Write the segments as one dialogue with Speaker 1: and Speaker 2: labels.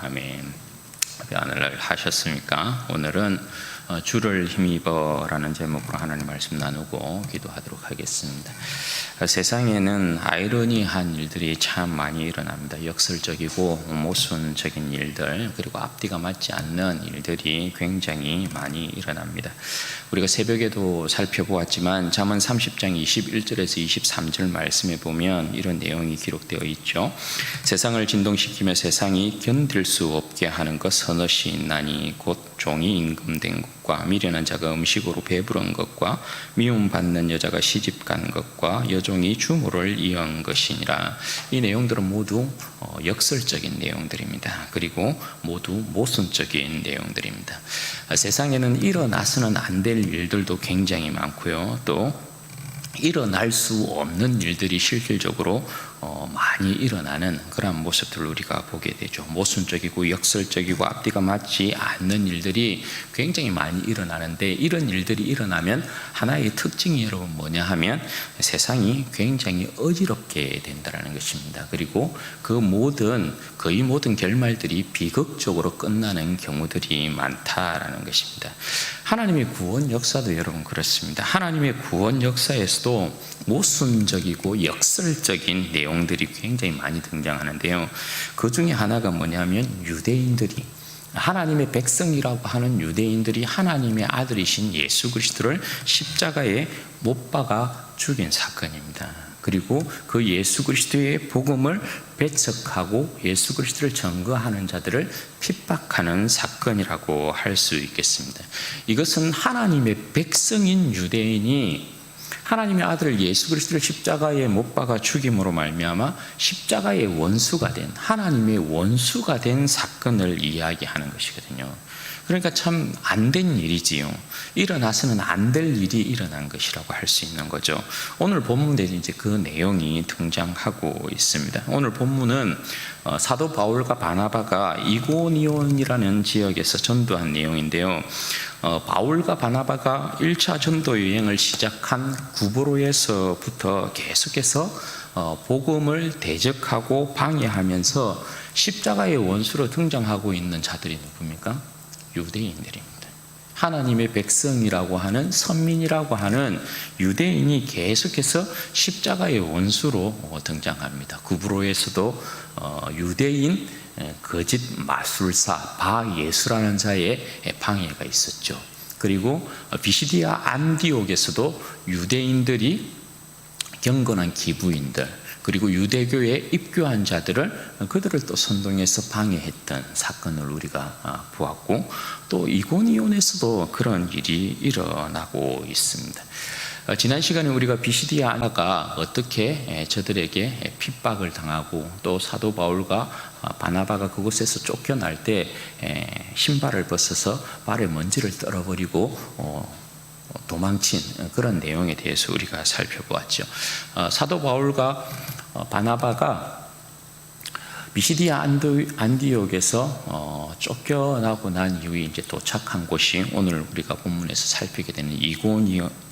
Speaker 1: 아멘. 안을 하셨습니까? 오늘은 주를 힘입어라는 제목으로 하나님 말씀 나누고 기도하도록 하겠습니다. 세상에는 아이러니한 일들이 참 많이 일어납니다. 역설적이고 모순적인 일들, 그리고 앞뒤가 맞지 않는 일들이 굉장히 많이 일어납니다. 우리가 새벽에도 살펴보았지만 잠언 30장 21절에서 23절 말씀에 보면 이런 내용이 기록되어 있죠. 세상을 진동시키며 세상이 견딜 수 없게 하는 것 서너시 있나니 곧 종이 임금된 것과 미련한 자가 음식으로 배부른 것과 미움받는 여자가 시집간 것과 여종이 주모를 이은 것이니라. 이 내용들은 모두 역설적인 내용들입니다. 그리고 모두 모순적인 내용들입니다. 세상에는 일어나서는 안 될 일들도 굉장히 많고요. 또 일어날 수 없는 일들이 실질적으로 많이 일어나는 그런 모습들을 우리가 보게 되죠. 모순적이고 역설적이고 앞뒤가 맞지 않는 일들이 굉장히 많이 일어나는데, 이런 일들이 일어나면 하나의 특징이 여러분 뭐냐 하면 세상이 굉장히 어지럽게 된다는 것입니다. 그리고 거의 모든 결말들이 비극적으로 끝나는 경우들이 많다라는 것입니다. 하나님의 구원 역사도 여러분 그렇습니다. 하나님의 구원 역사에서도 모순적이고 역설적인 내용들이 굉장히 많이 등장하는데요. 그 중에 하나가 뭐냐면 유대인들이, 하나님의 백성이라고 하는 유대인들이 하나님의 아들이신 예수 그리스도를 십자가에 못 박아 죽인 사건입니다. 그리고 그 예수 그리스도의 복음을 배척하고 예수 그리스도를 증거하는 자들을 핍박하는 사건이라고 할 수 있겠습니다. 이것은 하나님의 백성인 유대인이 하나님의 아들 예수 그리스도를 십자가에 못 박아 죽임으로 말미암아 십자가의 원수가 된, 하나님의 원수가 된 사건을 이야기하는 것이거든요. 그러니까 참 안 된 일이지요. 일어나서는 안 될 일이 일어난 것이라고 할 수 있는 거죠. 오늘 본문에 이제 그 내용이 등장하고 있습니다. 오늘 본문은 사도 바울과 바나바가 이고니온이라는 지역에서 전도한 내용인데요. 바울과 바나바가 1차 전도 여행을 시작한 구브로에서부터 계속해서 복음을 대적하고 방해하면서 십자가의 원수로 등장하고 있는 자들이 누굽니까? 유대인들입니다. 하나님의 백성이라고 하는, 선민이라고 하는 유대인이 계속해서 십자가의 원수로 등장합니다. 구브로에서도 유대인 거짓 마술사 바예수라는 자의 방해가 있었죠. 그리고 비시디아 안디옥에서도 유대인들이 경건한 기부인들, 그리고 유대교에 입교한 그들을 또 선동해서 방해했던 사건을 우리가 보았고, 또 이고니온에서도 그런 일이 일어나고 있습니다. 지난 시간에 우리가 비시디아가 어떻게 저들에게 핍박을 당하고, 또 사도 바울과 바나바가 그곳에서 쫓겨날 때 신발을 벗어서 발에 먼지를 떨어버리고 도망친 그런 내용에 대해서 우리가 살펴보았죠. 사도 바울과 바나바가 비시디아 안디옥에서 쫓겨나고 난 이후에 이제 도착한 곳이 오늘 우리가 본문에서 살피게 되는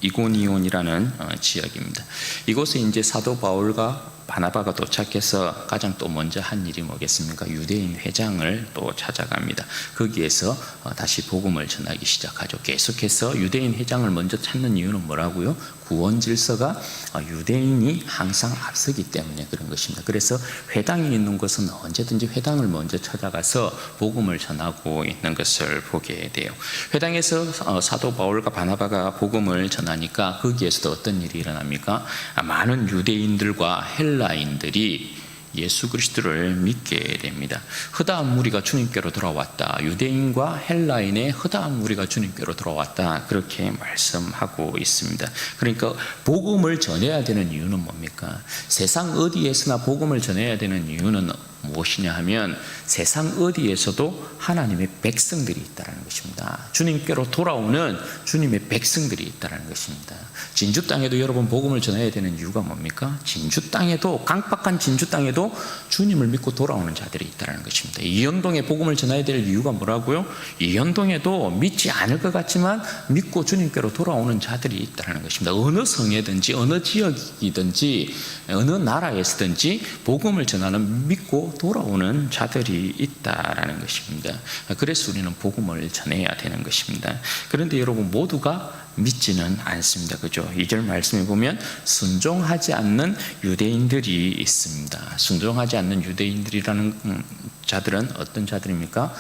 Speaker 1: 이고니온이라는 지역입니다. 이곳에 이제 사도 바울과 바나바가 도착해서 가장 또 먼저 한 일이 뭐겠습니까? 유대인 회장을 또 찾아갑니다. 거기에서 다시 복음을 전하기 시작하죠. 계속해서 유대인 회장을 먼저 찾는 이유는 뭐라고요? 구원 질서가 유대인이 항상 앞서기 때문에 그런 것입니다. 그래서 회당이 있는 곳은 언제든지 회당을 먼저 찾아가서 복음을 전하고 있는 것을 보게 돼요. 회당에서 사도 바울과 바나바가 복음을 전하니까 거기에서도 어떤 일이 일어납니까? 많은 유대인들과 헬라인들이 예수 그리스도를 믿게 됩니다. 허다한 무리가 주님께로 돌아왔다. 유대인과 헬라인의 허다한 무리가 주님께로 돌아왔다. 그렇게 말씀하고 있습니다. 그러니까 복음을 전해야 되는 이유는 뭡니까? 세상 어디에서나 복음을 전해야 되는 이유는 무엇이냐 하면 세상 어디에서도 하나님의 백성들이 있다는 것입니다. 주님께로 돌아오는 주님의 백성들이 있다는 것입니다. 진주 땅에도 여러분 복음을 전해야 되는 이유가 뭡니까? 진주 땅에도, 강박한 진주 땅에도 주님을 믿고 돌아오는 자들이 있다는 것입니다. 이현동에 복음을 전해야 될 이유가 뭐라고요? 이현동에도 믿지 않을 것 같지만 믿고 주님께로 돌아오는 자들이 있다는 것입니다. 어느 성에든지 어느 지역이든지 어느 나라에서든지 복음을 전하는 믿고 믿고 돌아오는 자들이 있다라는 것입니다. 그래서 우리는 복음을 전해야 되는 것입니다. 그런데 여러분, 모두가 믿지는 않습니다. 그죠? 2절 말씀에 보면 순종하지 않는 유대인들이 있습니다. 순종하지 않는 유대인들이라는 자들은 어떤 자들입니까?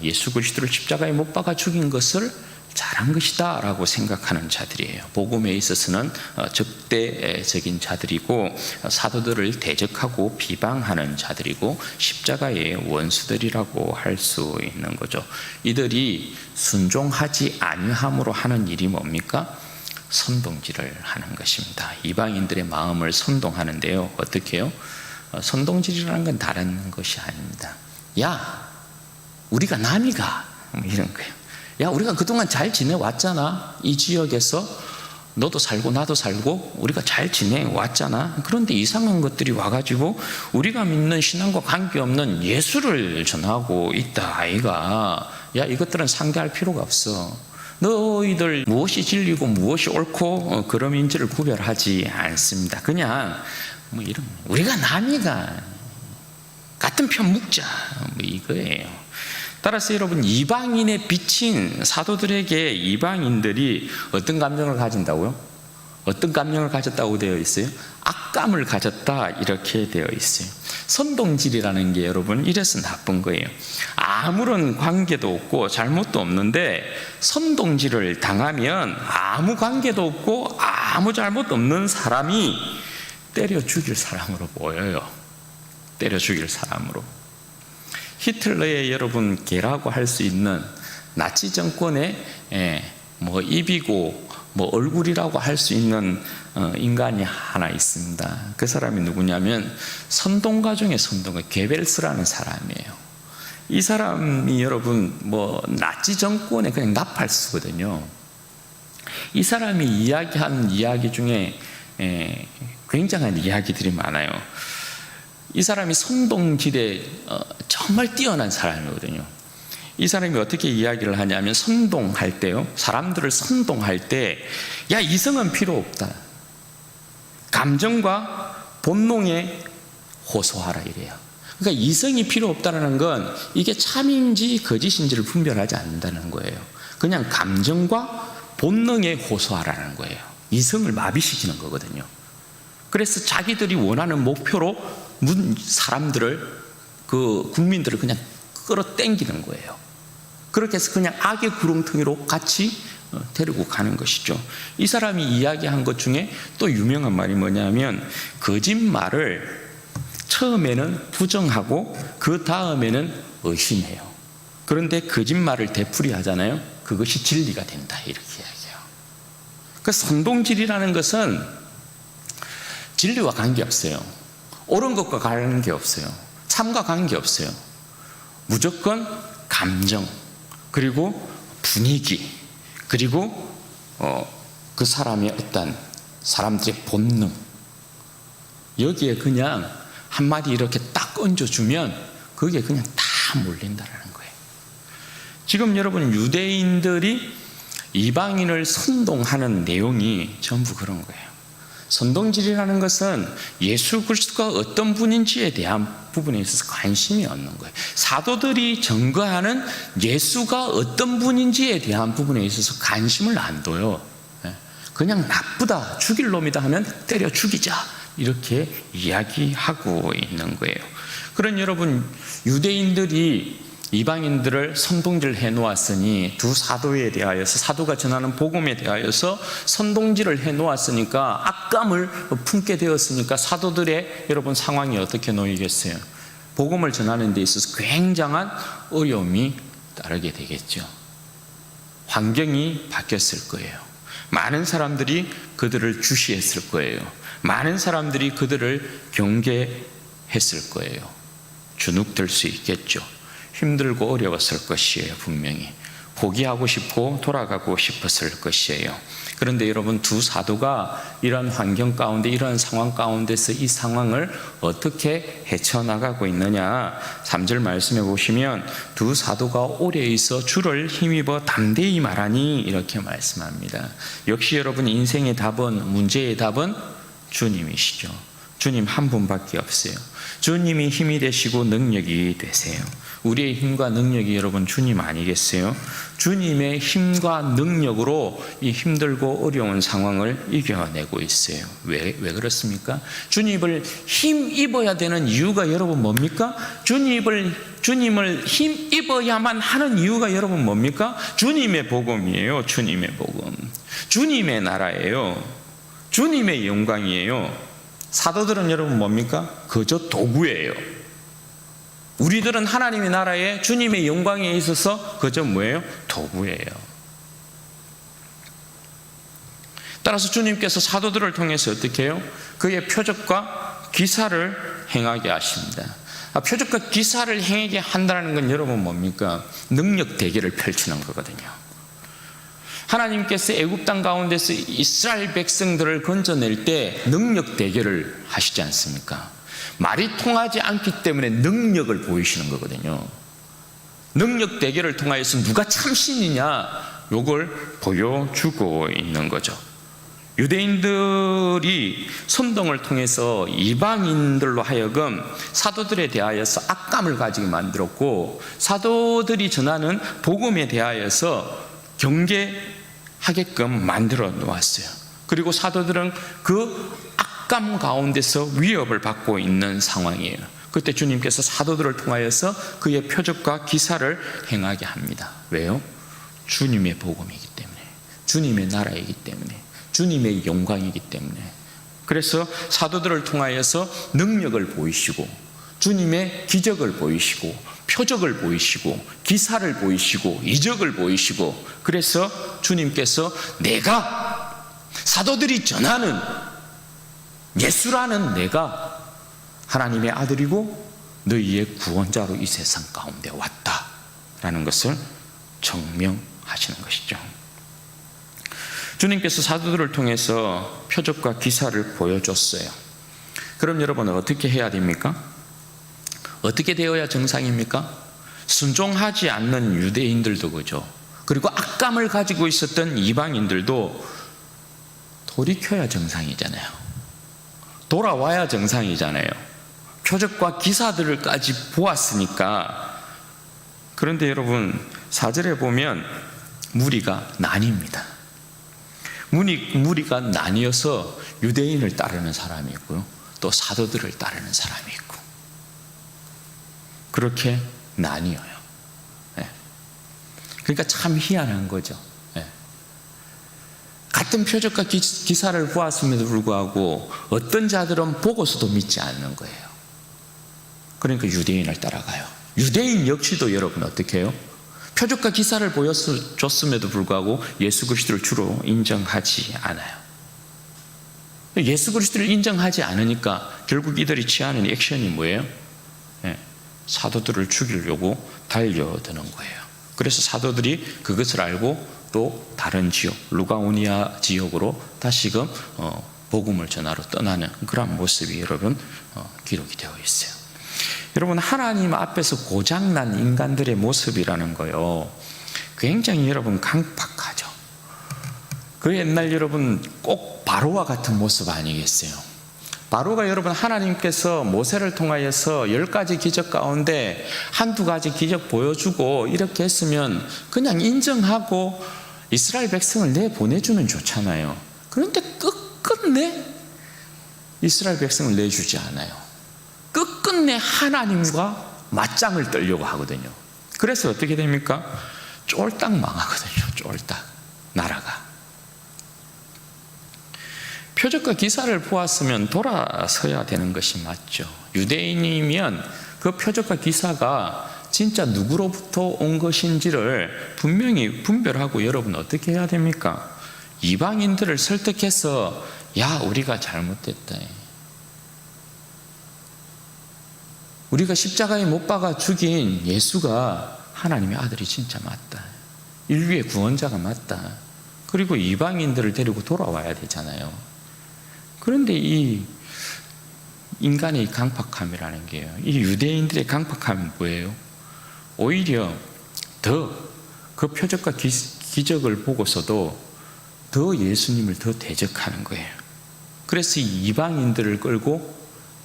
Speaker 1: 예수 그리스도를 십자가에 못 박아 죽인 것을 잘한 것이다 라고 생각하는 자들이에요. 복음에 있어서는 적대적인 자들이고, 사도들을 대적하고 비방하는 자들이고, 십자가의 원수들이라고 할 수 있는 거죠. 이들이 순종하지 아니함으로 하는 일이 뭡니까? 선동질을 하는 것입니다. 이방인들의 마음을 선동하는데요. 어떻게 해요? 선동질이라는 건 다른 것이 아닙니다. 야, 우리가 남이가, 이런 거예요. 야, 우리가 그동안 잘 지내왔잖아. 이 지역에서 너도 살고 나도 살고 우리가 잘 지내왔잖아. 그런데 이상한 것들이 와가지고 우리가 믿는 신앙과 관계없는 예수를 전하고 있다 아이가. 야, 이것들은 상대할 필요가 없어. 너희들 무엇이 진리고 무엇이 옳고 그름인지를 구별하지 않습니다. 그냥 뭐 이런, 우리가 남이가 같은 편 묵자, 뭐 이거예요. 따라서 여러분, 이방인에 비친 사도들에게 이방인들이 어떤 감정을 가진다고요? 어떤 감정을 가졌다고 되어 있어요? 악감을 가졌다, 이렇게 되어 있어요. 선동질이라는 게 여러분, 이래서 나쁜 거예요. 아무런 관계도 없고 잘못도 없는데 선동질을 당하면 아무 관계도 없고 아무 잘못도 없는 사람이 때려 죽일 사람으로 보여요. 때려 죽일 사람으로. 히틀러의 여러분 개라고 할 수 있는 나치 정권의 뭐 입이고 뭐 얼굴이라고 할 수 있는 인간이 하나 있습니다. 그 사람이 누구냐면 선동가 중에 선동가 게벨스라는 사람이에요. 이 사람이 여러분 뭐 나치 정권의 그냥 나팔수거든요. 이 사람이 이야기한 이야기 중에 굉장한 이야기들이 많아요. 이 사람이 선동질에 정말 뛰어난 사람이거든요. 이 사람이 어떻게 이야기를 하냐면, 선동할 때요, 사람들을 선동할 때, 야, 이성은 필요 없다. 감정과 본능에 호소하라 이래요. 그러니까 이성이 필요 없다는 건 이게 참인지 거짓인지를 분별하지 않는다는 거예요. 그냥 감정과 본능에 호소하라는 거예요. 이성을 마비시키는 거거든요. 그래서 자기들이 원하는 목표로 사람들을, 그 국민들을 그냥 끌어당기는 거예요. 그렇게 해서 그냥 악의 구렁텅이로 같이 데리고 가는 것이죠. 이 사람이 이야기한 것 중에 또 유명한 말이 뭐냐면, 거짓말을 처음에는 부정하고 그 다음에는 의심해요. 그런데 거짓말을 되풀이하잖아요. 그것이 진리가 된다, 이렇게 이야기해요. 그 선동질이라는 것은 진리와 관계없어요. 옳은 것과 관계없어요. 참과 관계없어요. 무조건 감정, 그리고 분위기, 그리고 그 사람의 어떤 사람들의 본능, 여기에 그냥 한마디 이렇게 딱 얹어주면 그게 그냥 다 몰린다는 거예요. 지금 여러분, 유대인들이 이방인을 선동하는 내용이 전부 그런 거예요. 선동질이라는 것은 예수 그리스도가 어떤 분인지에 대한 부분에 있어서 관심이 없는 거예요. 사도들이 증거하는 예수가 어떤 분인지에 대한 부분에 있어서 관심을 안 둬요. 그냥 나쁘다, 죽일 놈이다 하면 때려 죽이자, 이렇게 이야기하고 있는 거예요. 그런 여러분, 유대인들이 이방인들을 선동질 해놓았으니, 두 사도에 대하여서, 사도가 전하는 복음에 대하여서 선동질을 해놓았으니까, 악감을 품게 되었으니까 사도들의 여러분 상황이 어떻게 놓이겠어요? 복음을 전하는 데 있어서 굉장한 어려움이 따르게 되겠죠. 환경이 바뀌었을 거예요. 많은 사람들이 그들을 주시했을 거예요. 많은 사람들이 그들을 경계했을 거예요. 주눅들 수 있겠죠. 힘들고 어려웠을 것이에요. 분명히 포기하고 싶고 돌아가고 싶었을 것이에요. 그런데 여러분, 두 사도가 이런 환경 가운데, 이런 상황 가운데서 이 상황을 어떻게 헤쳐나가고 있느냐, 3절 말씀해 보시면, 두 사도가 오래 있어 주를 힘입어 담대히 말하니, 이렇게 말씀합니다. 역시 여러분, 인생의 답은, 문제의 답은 주님이시죠. 주님 한 분밖에 없어요. 주님이 힘이 되시고 능력이 되세요. 우리의 힘과 능력이 여러분 주님 아니겠어요? 주님의 힘과 능력으로 이 힘들고 어려운 상황을 이겨내고 있어요. 왜 그렇습니까? 주님을 힘입어야 되는 이유가 여러분 뭡니까? 주님을 힘입어야만 하는 이유가 여러분 뭡니까? 주님의 복음이에요. 주님의 복음. 주님의 나라예요. 주님의 영광이에요. 사도들은 여러분 뭡니까? 그저 도구예요. 우리들은 하나님의 나라에 주님의 영광에 있어서 그저 뭐예요? 도구예요. 따라서 주님께서 사도들을 통해서 어떻게 해요? 그의 표적과 기사를 행하게 하십니다. 표적과 기사를 행하게 한다는 건 여러분 뭡니까? 능력 대결을 펼치는 거거든요. 하나님께서 애굽 땅 가운데서 이스라엘 백성들을 건져낼 때 능력 대결을 하시지 않습니까? 말이 통하지 않기 때문에 능력을 보이시는 거거든요. 능력 대결을 통하여서 누가 참신이냐 이걸 보여주고 있는 거죠. 유대인들이 선동을 통해서 이방인들로 하여금 사도들에 대하여서 악감을 가지게 만들었고, 사도들이 전하는 복음에 대하여서 경계하게끔 만들어 놓았어요. 그리고 사도들은 그 악감 가운데서 위협을 받고 있는 상황이에요. 그때 주님께서 사도들을 통하여서 그의 표적과 기사를 행하게 합니다. 왜요? 주님의 복음이기 때문에, 주님의 나라이기 때문에, 주님의 영광이기 때문에. 그래서 사도들을 통하여서 능력을 보이시고, 주님의 기적을 보이시고, 표적을 보이시고, 기사를 보이시고, 이적을 보이시고, 그래서 주님께서 내가 사도들이 전하는 예수라는 내가 하나님의 아들이고 너희의 구원자로 이 세상 가운데 왔다라는 것을 증명하시는 것이죠. 주님께서 사도들을 통해서 표적과 기사를 보여줬어요. 그럼 여러분은 어떻게 해야 됩니까? 어떻게 되어야 정상입니까? 순종하지 않는 유대인들도 그죠. 그리고 악감을 가지고 있었던 이방인들도 돌이켜야 정상이잖아요. 돌아와야 정상이잖아요. 표적과 기사들까지 보았으니까. 그런데 여러분 4절에 보면 무리가 나뉩니다. 무리가 나뉘어서 유대인을 따르는 사람이 있고요, 또 사도들을 따르는 사람이 있고, 그렇게 나뉘어요. 그러니까 참 희한한 거죠. 같은 표적과 기사를 보았음에도 불구하고 어떤 자들은 보고서도 믿지 않는 거예요. 그러니까 유대인을 따라가요. 유대인 역시도 여러분 어떻게 해요? 표적과 기사를 보여줬음에도 불구하고 예수 그리스도를 주로 인정하지 않아요. 예수 그리스도를 인정하지 않으니까 결국 이들이 취하는 액션이 뭐예요? 사도들을 죽이려고 달려드는 거예요. 그래서 사도들이 그것을 알고 또 다른 지역, 루가오니아 지역으로 다시금 복음을 전하러 떠나는 그런 모습이 여러분 기록이 되어 있어요. 여러분 하나님 앞에서 고장난 인간들의 모습이라는 거요, 굉장히 여러분 강팍하죠. 그 옛날 여러분 꼭 바로와 같은 모습 아니겠어요? 바로가 여러분 하나님께서 모세를 통하여서 10가지 기적 가운데 한두 가지 기적 보여주고 이렇게 했으면 그냥 인정하고 이스라엘 백성을 내보내주면 좋잖아요. 그런데 끝끝내 이스라엘 백성을 내주지 않아요. 끝끝내 하나님과 맞짱을 뜨려고 하거든요. 그래서 어떻게 됩니까? 쫄딱 망하거든요. 쫄딱 나라가. 표적과 기사를 보았으면 돌아서야 되는 것이 맞죠. 유대인이면 그 표적과 기사가 진짜 누구로부터 온 것인지를 분명히 분별하고 여러분 어떻게 해야 됩니까? 이방인들을 설득해서 야 우리가 잘못됐다, 우리가 십자가에 못 박아 죽인 예수가 하나님의 아들이 진짜 맞다, 인류의 구원자가 맞다, 그리고 이방인들을 데리고 돌아와야 되잖아요. 그런데 이 인간의 강팍함이라는 게요, 이 유대인들의 강팍함은 뭐예요? 오히려 더 그 표적과 기적을 보고서도 더 예수님을 더 대적하는 거예요. 그래서 이 이방인들을 끌고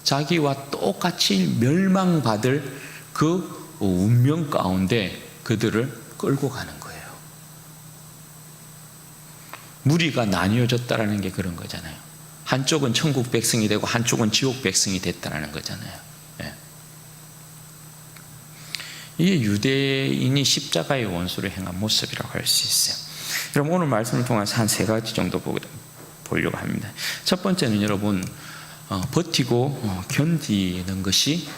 Speaker 1: 자기와 똑같이 멸망받을 그 운명 가운데 그들을 끌고 가는 거예요. 무리가 나뉘어졌다라는 게 그런 거잖아요. 한쪽은 천국 백성이 되고 한쪽은 지옥 백성이 됐다라는 거잖아요. 예. 이게 유대인이 십자가의 원수를 행한 모습이라고 할 수 있어요. 그럼 오늘 말씀을 통해서 한 3가지 정도 보려고 합니다. 첫 번째는 여러분, 버티고 견디는 것이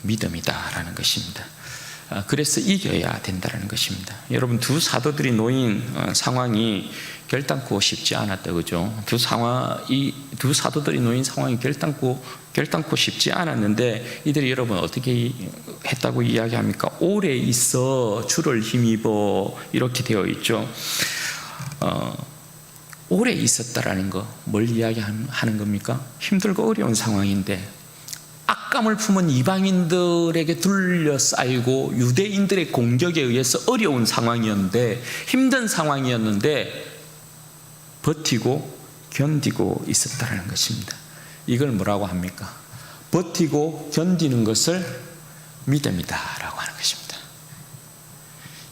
Speaker 1: 믿음이다라는 것입니다. 그래서 이겨야 된다는 것입니다. 여러분, 두 사도들이 놓인 상황이 결단코 쉽지 않았다, 그죠? 두 사도들이 놓인 상황이 결단코 쉽지 않았는데, 이들이 여러분 어떻게 했다고 이야기합니까? 오래 있어 주를 힘입어, 이렇게 되어 있죠. 오래 있었다라는 거, 뭘 이야기하는 겁니까? 힘들고 어려운 상황인데 악감을 품은 이방인들에게 둘러싸이고 유대인들의 공격에 의해서 어려운 상황이었는데, 힘든 상황이었는데 버티고 견디고 있었다는 것입니다. 이걸 뭐라고 합니까? 버티고 견디는 것을 믿음이다라고 하는 것입니다.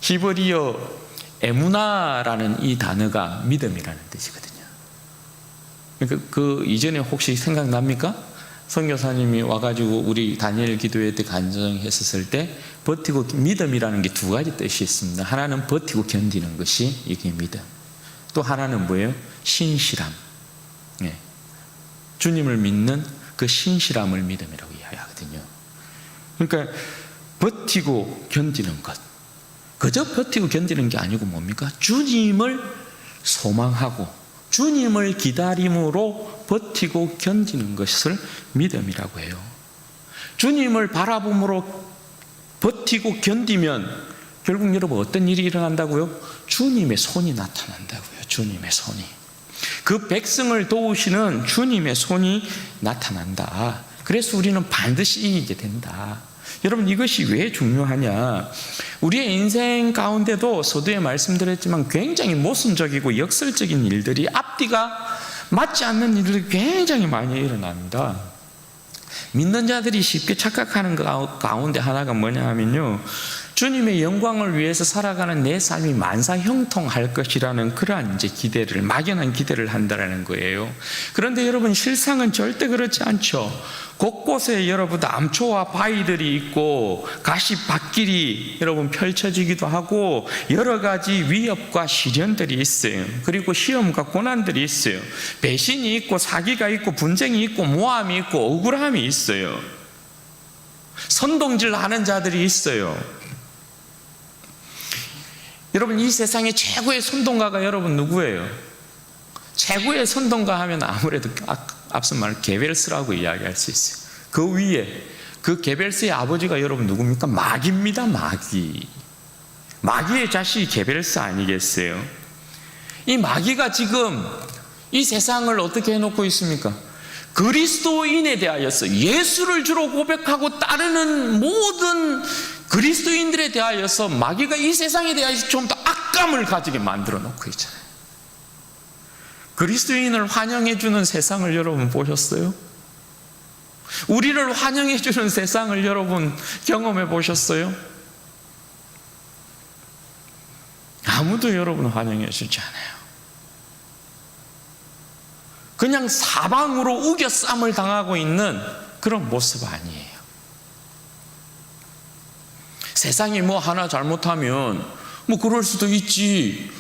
Speaker 1: 히브리어 에무나라는 이 단어가 믿음이라는 뜻이거든요. 그러니까 그 이전에 혹시 생각납니까? 선교사님이 와가지고 우리 다니엘 기도회 때 간증했었을 때 버티고 믿음이라는 게 2가지 뜻이 있습니다. 하나는 버티고 견디는 것이 이게 믿음. 또 하나는 뭐예요? 신실함. 네. 주님을 믿는 그 신실함을 믿음이라고 이야기하거든요. 그러니까 버티고 견디는 것. 그저 버티고 견디는 게 아니고 뭡니까? 주님을 소망하고 주님을 기다림으로 버티고 견디는 것을 믿음이라고 해요. 주님을 바라봄으로 버티고 견디면 결국 여러분 어떤 일이 일어난다고요? 주님의 손이 나타난다고요. 주님의 손이. 그 백성을 도우시는 주님의 손이 나타난다. 그래서 우리는 반드시 이기게 된다. 여러분, 이것이 왜 중요하냐? 우리의 인생 가운데도 서두에 말씀드렸지만 굉장히 모순적이고 역설적인 일들이, 앞뒤가 맞지 않는 일들이 굉장히 많이 일어납니다. 믿는 자들이 쉽게 착각하는 가운데 하나가 뭐냐 하면요, 주님의 영광을 위해서 살아가는 내 삶이 만사 형통할 것이라는 그러한 이제 기대를, 막연한 기대를 한다라는 거예요. 그런데 여러분, 실상은 절대 그렇지 않죠. 곳곳에 여러분 암초와 바위들이 있고 가시밭길이 여러분 펼쳐지기도 하고 여러 가지 위협과 시련들이 있어요. 그리고 시험과 고난들이 있어요. 배신이 있고 사기가 있고 분쟁이 있고 모함이 있고 억울함이 있어요. 선동질하는 자들이 있어요. 여러분, 이 세상의 최고의 선동가가 여러분 누구예요? 최고의 선동가 하면 아무래도 앞서 말한 게벨스라고 이야기할 수 있어요. 그 위에 그 게벨스의 아버지가 여러분 누굽니까? 마귀입니다. 마귀의 자식이 게벨스 아니겠어요? 이 마귀가 지금 이 세상을 어떻게 해놓고 있습니까? 그리스도인에 대하여서 예수를 주로 고백하고 따르는 모든 그리스도인들에 대하여서 마귀가 이 세상에 대하여서 좀 더 악감을 가지게 만들어 놓고 있잖아요. 그리스도인을 환영해주는 세상을 여러분 보셨어요? 우리를 환영해주는 세상을 여러분 경험해 보셨어요? 아무도 여러분 환영해주지 않아요. 그냥 사방으로 우겨쌈을 당하고 있는 그런 모습 아니에요. 세상이 뭐 하나 잘못하면 뭐 그럴 수도 있지,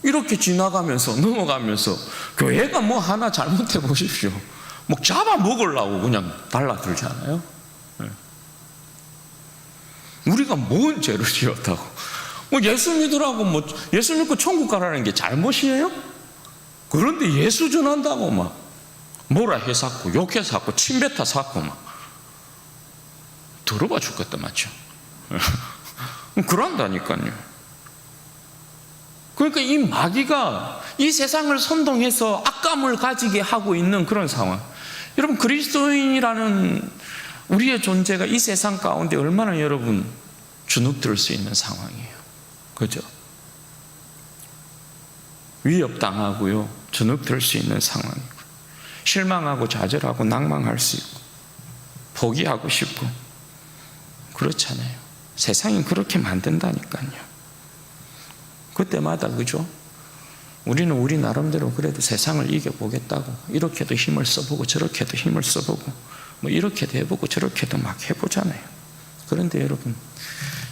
Speaker 1: 이렇게 지나가면서 넘어가면서 교회가 뭐 하나 잘못해 보십시오, 뭐 잡아먹으려고 그냥 달라들잖아요. 우리가 뭔 죄를 지었다고, 뭐 예수 믿으라고, 뭐 예수 믿고 천국 가라는 게 잘못이에요? 그런데 예수 전한다고 막 뭐라 해샀고 욕해샀고 침뱉어 샀고 막 들어봐 죽겠다, 맞죠? 그런다니까요. 그러니까 이 마귀가 이 세상을 선동해서 악감을 가지게 하고 있는 그런 상황. 여러분, 그리스도인이라는 우리의 존재가 이 세상 가운데 얼마나 여러분 주눅들 수 있는 상황이에요. 그죠? 위협당하고요, 주눅들 수 있는 상황이고.
Speaker 2: 실망하고 좌절하고 낭망할 수 있고 포기하고 싶고 그렇잖아요. 세상이 그렇게 만든다니까요. 그때마다 그죠? 우리는 우리 나름대로 그래도 세상을 이겨보겠다고 이렇게도 힘을 써보고 저렇게도 힘을 써보고 뭐 이렇게도 해보고 저렇게도 막 해보잖아요. 그런데 여러분,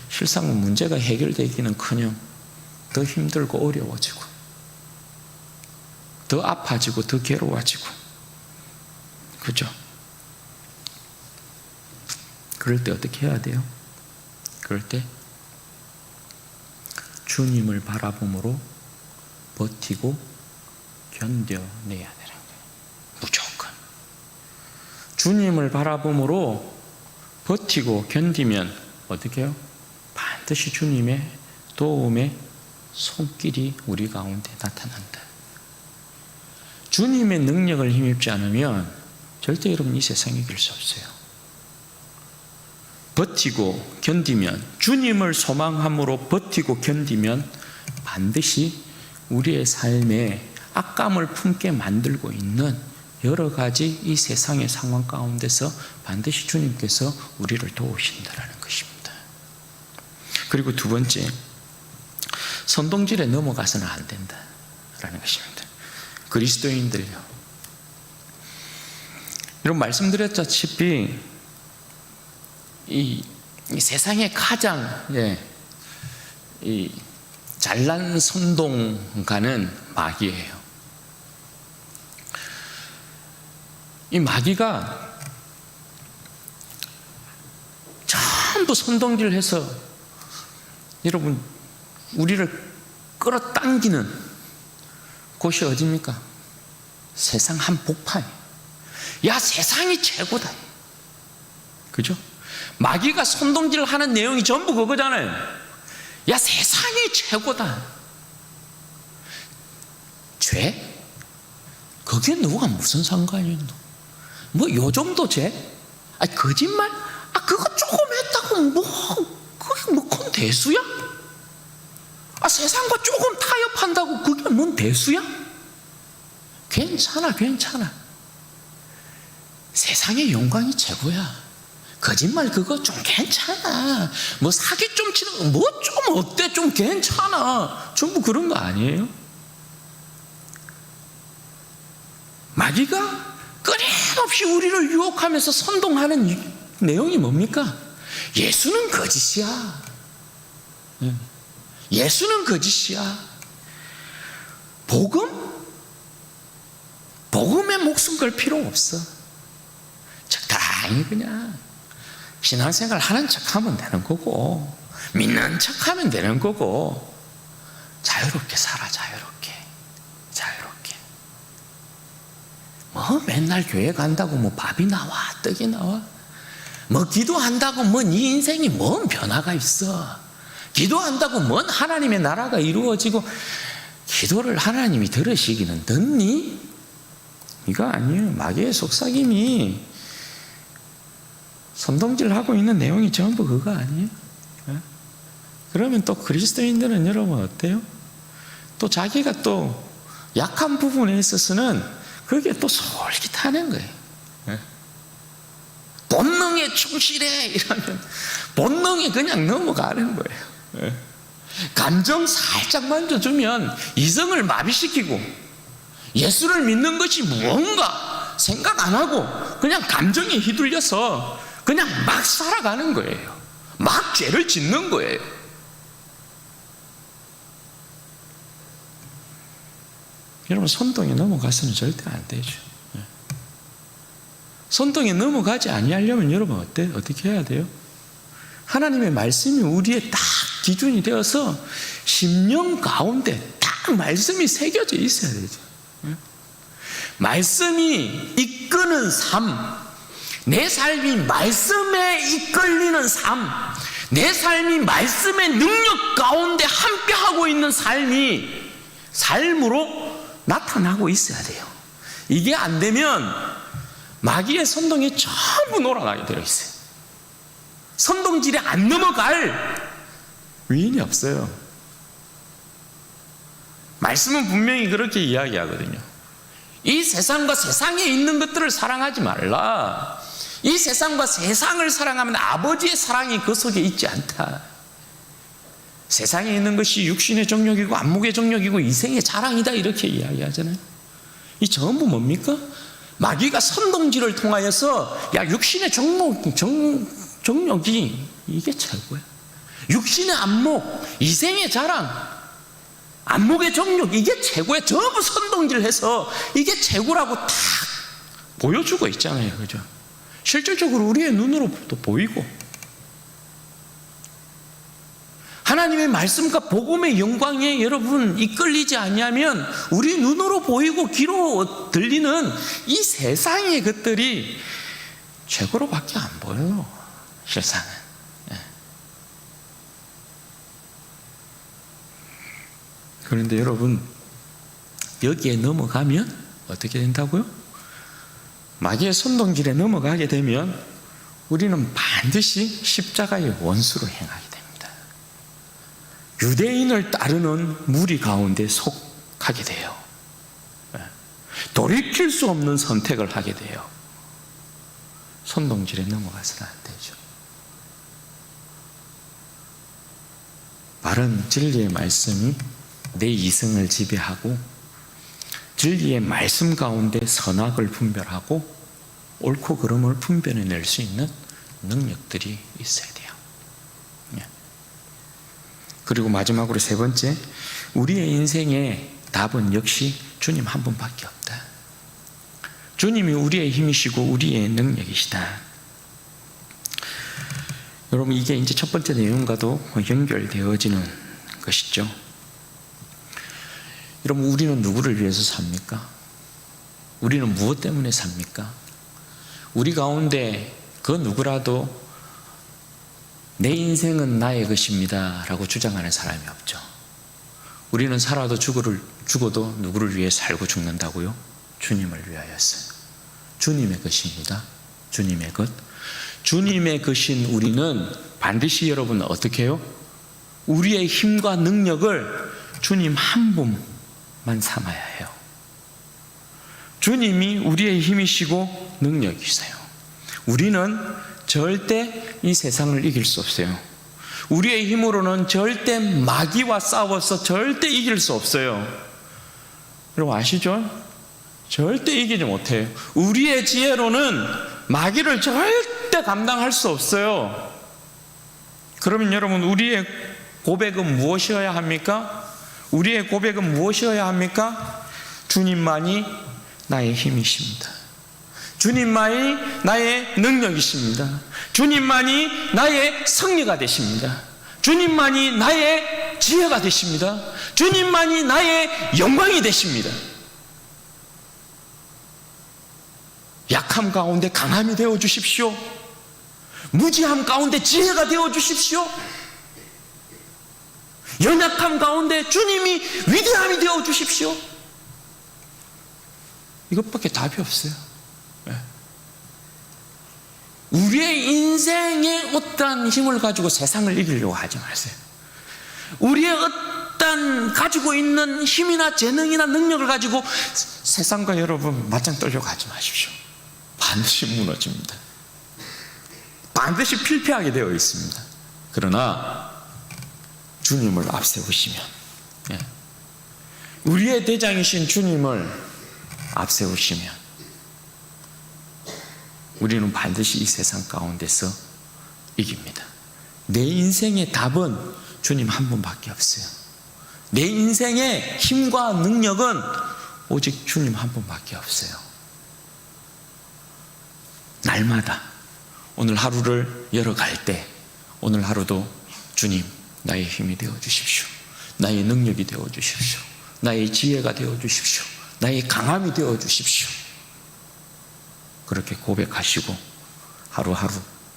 Speaker 2: 실상은 문제가 해결되기는커녕 더 힘들고 어려워지고 더 아파지고 더 괴로워지고, 그죠? 그럴 때 어떻게 해야 돼요? 그럴 때 주님을 바라봄으로 버티고 견뎌내야 되는 거예요. 무조건 주님을 바라봄으로 버티고 견디면 어떻게 해요? 반드시 주님의 도움의 손길이 우리 가운데 나타난다. 주님의 능력을 힘입지 않으면 절대 여러분 이 세상에 이길 수 없어요. 버티고 견디면, 주님을 소망함으로 버티고 견디면 반드시 우리의 삶에 악감을 품게 만들고 있는 여러 가지 이 세상의 상황 가운데서 반드시 주님께서 우리를 도우신다라는 것입니다. 그리고 두 번째, 선동질에 넘어가서는 안 된다라는 것입니다. 그리스도인들요, 여러분 말씀드렸다시피 이 세상의 가장 이 잘난 선동가는 마귀예요. 이 마귀가 전부 선동질을 해서 여러분 우리를 끌어당기는 곳이 어디입니까? 세상 한복판이에요. 야, 세상이 최고다. 그죠? 마귀가 선동질을 하는 내용이 전부 그거잖아요. 야, 세상이 최고다. 죄? 그게 누가 무슨 상관이야? 뭐 요 정도 죄? 아니, 거짓말? 아, 그거 조금 했다고 그게 그건 대수야? 아, 세상과 조금 타협한다고 그게 뭔 대수야? 괜찮아. 세상의 영광이 최고야. 거짓말 그거 좀 괜찮아. 뭐 사기 좀 치는 거 뭐 좀 어때? 좀 괜찮아. 전부 그런 거 아니에요? 마귀가 끊임없이 우리를 유혹하면서 선동하는 내용이 뭡니까? 예수는 거짓이야. 예수는 거짓이야. 복음에 목숨 걸 필요 없어. 적당히 그냥 신앙생활 하는 척하면 되는 거고, 믿는 척하면 되는 거고, 자유롭게 살아. 자유롭게. 뭐 맨날 교회 간다고 뭐 밥이 나와 떡이 나와? 뭐 기도한다고 뭐 네 인생이 뭔 변화가 있어? 기도한다고 뭔 하나님의 나라가 이루어지고, 기도를 하나님이 들으시기는 듣니? 이거 아니에요. 마귀의 속삭임이 선동질하고 있는 내용이 전부 그거 아니에요? 그러면 또 그리스도인들은 여러분 어때요? 또 자기가 또 약한 부분에 있어서는 그게 또 솔깃하는 거예요. 본능에 충실해 이러면 본능이 그냥 넘어가는 거예요. 감정 살짝 만져주면 이성을 마비시키고 예수를 믿는 것이 무언가 생각 안 하고 그냥 감정에 휘둘려서 그냥 막 살아가는 거예요. 막 죄를 짓는 거예요. 여러분, 선동에 넘어가서는 절대 안 되죠. 선동에 넘어가지 아니하려면 여러분 어떻게 해야 돼요? 하나님의 말씀이 우리의 딱 기준이 되어서 심령 가운데 딱 말씀이 새겨져 있어야 되죠. 말씀이 이끄는 삶, 내 삶이 말씀에 이끌리는 삶, 내 삶이 말씀의 능력 가운데 함께하고 있는 삶으로 나타나고 있어야 돼요. 이게 안 되면 마귀의 선동에 전부 놀아나게 되어 있어요. 선동질에 안 넘어갈 위인이 없어요. 말씀은 분명히 그렇게 이야기하거든요. 이 세상과 세상에 있는 것들을 사랑하지 말라. 이 세상과 세상을 사랑하면 아버지의 사랑이 그 속에 있지 않다. 세상에 있는 것이 육신의 정욕이고 안목의 정욕이고 이생의 자랑이다, 이렇게 이야기하잖아요. 이 전부 뭡니까? 마귀가 선동질을 통하여서 야, 육신의 정욕이 이게 최고야. 육신의 안목, 이생의 자랑, 안목의 정욕, 이게 최고야. 전부 선동질해서 이게 최고라고 탁 보여주고 있잖아요. 그죠? 실질적으로 우리의 눈으로도 보이고, 하나님의 말씀과 복음의 영광에 여러분 이끌리지 않냐면 우리 눈으로 보이고 귀로 들리는 이 세상의 것들이 최고로밖에 안 보여요. 실상은. 그런데 여러분, 여기에 넘어가면 어떻게 된다고요? 마귀의 선동질에 넘어가게 되면 우리는 반드시 십자가의 원수로 행하게 됩니다. 유대인을 따르는 무리 가운데 속하게 돼요. 돌이킬 수 없는 선택을 하게 돼요. 선동질에 넘어가서는 안 되죠. 바른 진리의 말씀이 내 이성을 지배하고 진리의 말씀 가운데 선악을 분별하고 옳고 그름을 분별해낼 수 있는 능력들이 있어야 돼요. 그리고 마지막으로 세 번째, 우리의 인생의 답은 역시 주님 한 분밖에 없다. 주님이 우리의 힘이시고 우리의 능력이시다. 여러분, 이게 이제 첫 번째 내용과도 연결되어지는 것이죠. 여러분, 우리는 누구를 위해서 삽니까? 우리는 무엇 때문에 삽니까? 우리 가운데 그 누구라도 내 인생은 나의 것입니다 라고 주장하는 사람이 없죠. 우리는 살아도 죽어도 누구를 위해 살고 죽는다고요? 주님을 위하여서. 주님의 것입니다. 주님의 것. 주님의 것인 우리는 반드시 여러분 어떻게 해요? 우리의 힘과 능력을 주님 한 분만 삼아야 해요. 주님이 우리의 힘이시고 능력이세요. 우리는 절대 이 세상을 이길 수 없어요. 우리의 힘으로는 절대 마귀와 싸워서 절대 이길 수 없어요. 여러분 아시죠? 절대 이기지 못해요. 우리의 지혜로는 마귀를 절대 감당할 수 없어요. 그러면 여러분, 우리의 고백은 무엇이어야 합니까? 우리의 고백은 무엇이어야 합니까? 주님만이 나의 힘이십니다. 주님만이 나의 능력이십니다. 주님만이 나의 승리가 되십니다. 주님만이 나의 지혜가 되십니다. 주님만이 나의 영광이 되십니다. 약함 가운데 강함이 되어 주십시오. 무지함 가운데 지혜가 되어 주십시오. 연약함 가운데 주님이 위대함이 되어 주십시오. 이것밖에 답이 없어요. 우리의 인생의 어떠한 힘을 가지고 세상을 이기려고 하지 마세요. 우리의 어떤 가지고 있는 힘이나 재능이나 능력을 가지고 세상과 여러분 맞짱 떨려고 하지 마십시오. 반드시 무너집니다. 반드시 필패하게 되어 있습니다. 그러나 주님을 앞세우시면, 우리의 대장이신 주님을 앞세우시면 우리는 반드시 이 세상 가운데서 이깁니다. 내 인생의 답은 주님 한 분밖에 없어요. 내 인생의 힘과 능력은 오직 주님 한 분밖에 없어요. 날마다 오늘 하루를 열어갈 때 오늘 하루도 주님 나의 힘이 되어 주십시오. 나의 능력이 되어 주십시오. 나의 지혜가 되어 주십시오. 나의 강함이 되어 주십시오. 그렇게 고백하시고 하루하루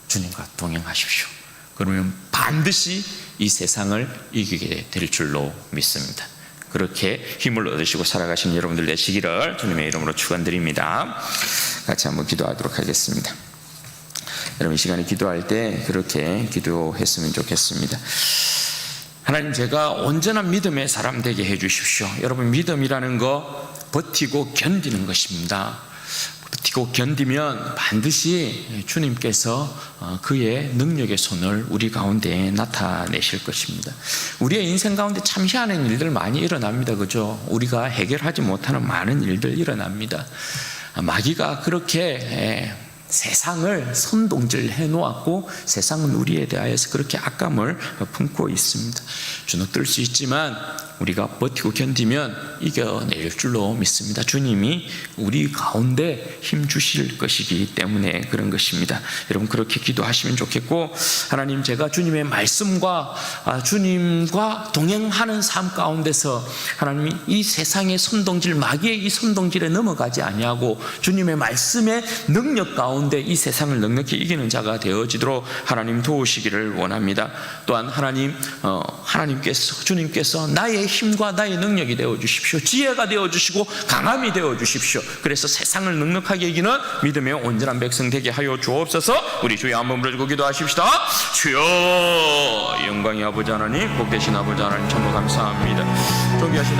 Speaker 2: 주님과 동행하십시오. 그러면 반드시 이 세상을 이기게 될 줄로 믿습니다. 그렇게 힘을 얻으시고 살아가시는 여러분들 되시기를 주님의 이름으로 축원드립니다. 같이 한번 기도하도록 하겠습니다. 여러분 이 시간에 기도할 때 그렇게 기도했으면 좋겠습니다. 하나님, 제가 온전한 믿음의 사람 되게 해주십시오. 여러분, 믿음이라는 거 버티고 견디는 것입니다. 버티고 견디면 반드시 주님께서 그의 능력의 손을 우리 가운데 나타내실 것입니다. 우리의 인생 가운데 참 희한한 일들 많이 일어납니다. 그죠? 우리가 해결하지 못하는 많은 일들 일어납니다. 마귀가 그렇게 세상을 선동질해 놓았고 세상은 우리에 대하여서 그렇게 악감을 품고 있습니다. 주눅들 수 있지만 우리가 버티고 견디면 이겨낼 줄로 믿습니다. 주님이 우리 가운데 힘 주실 것이기 때문에 그런 것입니다. 여러분, 그렇게 기도하시면 좋겠고, 하나님, 제가 주님의 말씀과 주님과 동행하는 삶 가운데서 하나님이 이 세상의 선동질, 마귀의 이 선동질에 넘어가지 아니하고 주님의 말씀의 능력 가운데 이 세상을 넉넉히 이기는 자가 되어지도록 하나님 도우시기를 원합니다. 또한 하나님, 주님께서 나의 힘과 나의 능력이 되어주십시오. 지혜가 되어주시고 강함이 되어주십시오. 그래서 세상을 넉넉하게 이기는 믿음의 온전한 백성 되게 하여 주옵소서. 우리 주여 한번 부르고 기도하십시다. 주여, 영광의 아버지 하나님, 복되신 아버지 하나님, 참으로 감사합니다. 존귀하신